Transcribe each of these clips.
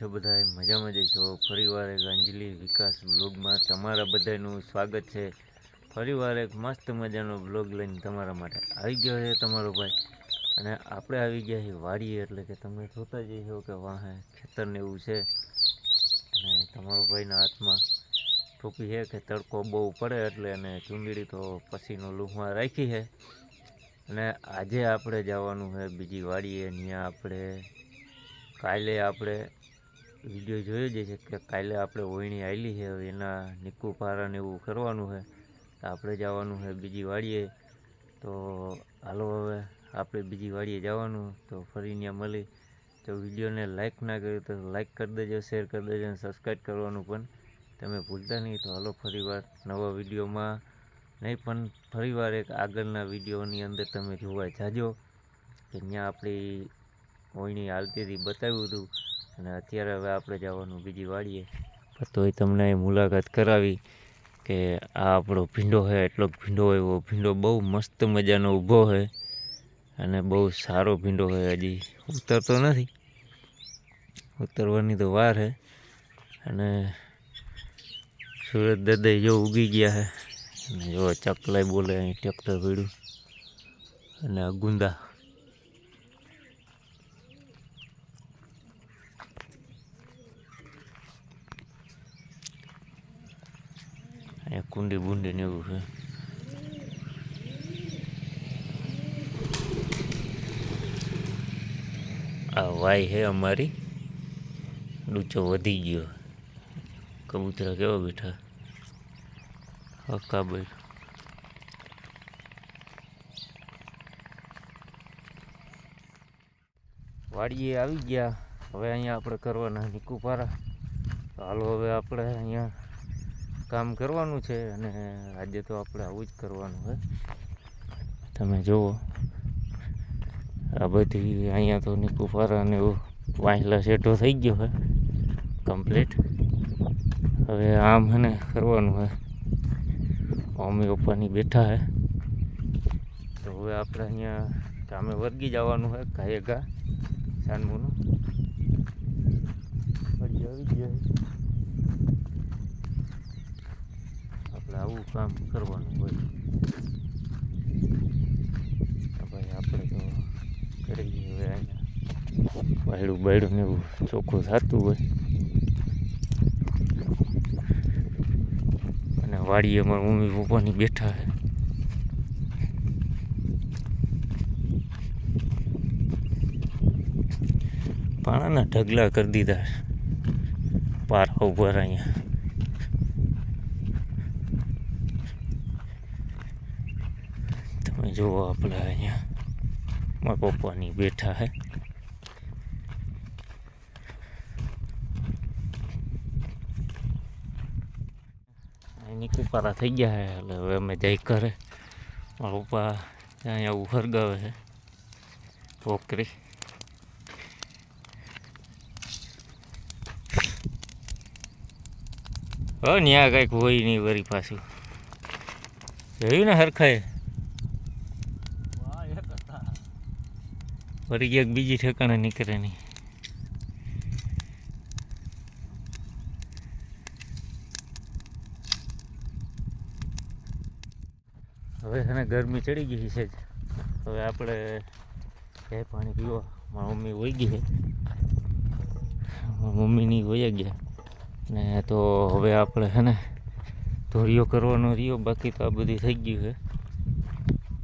છો બધા? મજામાં જ છો? ફરીવાર એક અંજલિ વિકાસ બ્લોગમાં તમારા બધાનું સ્વાગત છે. ફરીવાર એક મસ્ત મજાનો બ્લોગ લઈને તમારા માટે આવી ગયો છે તમારો ભાઈ. અને આપણે આવી ગયા છીએ વાડીએ, એટલે કે તમે જોતા જઈશો કે વાહે ખેતરને એવું છે. અને તમારો ભાઈના હાથમાં ટોપી છે કે તડકો બહુ પડે એટલે, અને ચૂંદડી તો પછીનો લૂહમાં રાખી છે. અને આજે આપણે જવાનું છે બીજી વાડીએ. ત્યાં આપણે કાલે આપણે વિડીયો જોયો જ છે કે કાલે આપણે ઓયણી આવેલી છે, હવે એના નિકુ પારાને એવું કરવાનું છે. આપણે જવાનું છે બીજી વાડીએ. તો હાલો હવે આપણે બીજી વાડીએ જવાનું, તો ફરી ત્યાં મળી. તો વિડીયોને લાઇક ના કર્યું તો લાઇક કરી દેજો, શેર કરી દેજો અને સબસ્ક્રાઈબ કરવાનું પણ તમે ભૂલતા નહીં. તો હાલો ફરીવાર નવા વિડીયોમાં નહીં પણ ફરીવાર એક આગળના વિડીયોની અંદર તમે જોવા જાજો કે ત્યાં આપણી ઓયણી હાલતી હતી બતાવ્યું હતું. અને અત્યારે હવે આપણે જવાનું બીજી વાડીએ, તોય તમને એ મુલાકાત કરાવી કે આ આપણો ભીંડો છે. એટલો ભીંડો એવો ભીંડો બહુ મસ્ત મજાનો ઊભો છે અને બહુ સારો ભીંડો છે. હજી ઉતરતો નથી, ઉતરવાની તો વાર છે. અને સુરત દાદા જો ઉગી ગયા છે, અને જો ચકલાઈ બોલે અહીં ટ્રેક્ટર પીડ્યું, અને આ ગુંદા અહીંયા કુંડી બુંડી ને એવું છે. આ વાય છે અમારી, ડૂચો વધી ગયો. કબૂતરા કેવા બેઠા હકાબર. વાડીએ આવી ગયા. હવે અહીંયા આપણે કરવાના નિકુપારા. તો હાલો હવે આપણે અહીંયા કામ કરવાનું છે, અને આજે તો આપણે આવું જ કરવાનું છે. તમે જુઓ આ બધી અહીંયા તો નિકુપારા ને એવું વાંસલા સેટો થઈ ગયો છે કમ્પ્લીટ. હવે આમ છે ને કરવાનું છે. મમ્મી પપ્પાની બેઠા છે, તો હવે આપણે અહીંયા કામે વર્ગી જવાનું છે. ગાયે ગા સાનમુનું ફરી આવી ગયા છે. આપણે આવું કામ કરવાનું હોય. ભાઈ આપણે તો કરી હવે અહીંયા વાયડું બાયડું ને એવું ચોખ્ખું થતું હોય. અને વાડીએ મારા મમ્મી પપ્પાની બેઠા છે. પાણાના ઢગલા કરી દીધા પારા ઉપર. અહીંયા તમે જુઓ આપણે અહીંયા મારા પપ્પાની બેઠા છે. નિકુપારા થઈ ગયા છે, એટલે હવે અમે જઈ કરે. મારા પપ્પા અહીંયા આવું હરગાવે છે પોકરી. હવે ત્યાં કંઈક હોય નહીં વરી પાછું જોયું ને હરખાએ વળી ક્યાંક બીજી ઠેકાણે નીકળે નહીં. હવે છે ગરમી ચડી ગઈ છે જ. હવે આપણે ચાય પાણી પીવા મારી મમ્મી વહી ગઈ છે, મારી મમ્મીની વહી ગયા. ને તો હવે આપણે છે ને ધોરીઓ કરવાનો રહ્યો, બાકી તો આ બધી થઈ ગયું છે.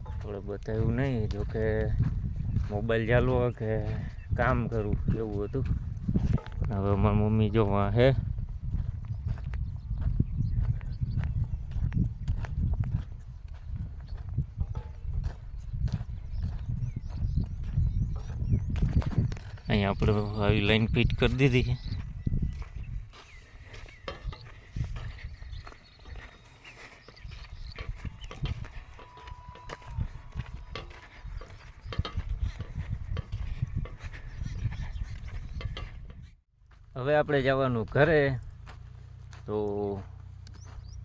આપણે બતાવ્યું નહીં, જોકે મોબાઈલ ચાલવો કે કામ કરવું એવું હતું. હવે મારી મમ્મી જોવા હે અહીંયા આપણે આવી લાઈન ફિટ કરી દીધી છે. હવે આપણે જવાનું ઘરે. તો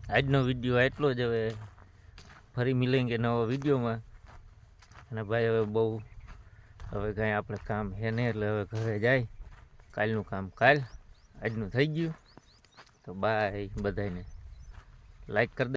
આજનો વિડીયો આટલો જ. હવે ફરી મિલેંગે નવા વિડીયોમાં. અને ભાઈ હવે બહુ હવે કાંઈ આપણે કામ છે નહીં, એટલે હવે ઘરે જાય. કાલનું કામ કાલ. આજનું થઈ ગયું. તો બાય બધાને લાઈક કરી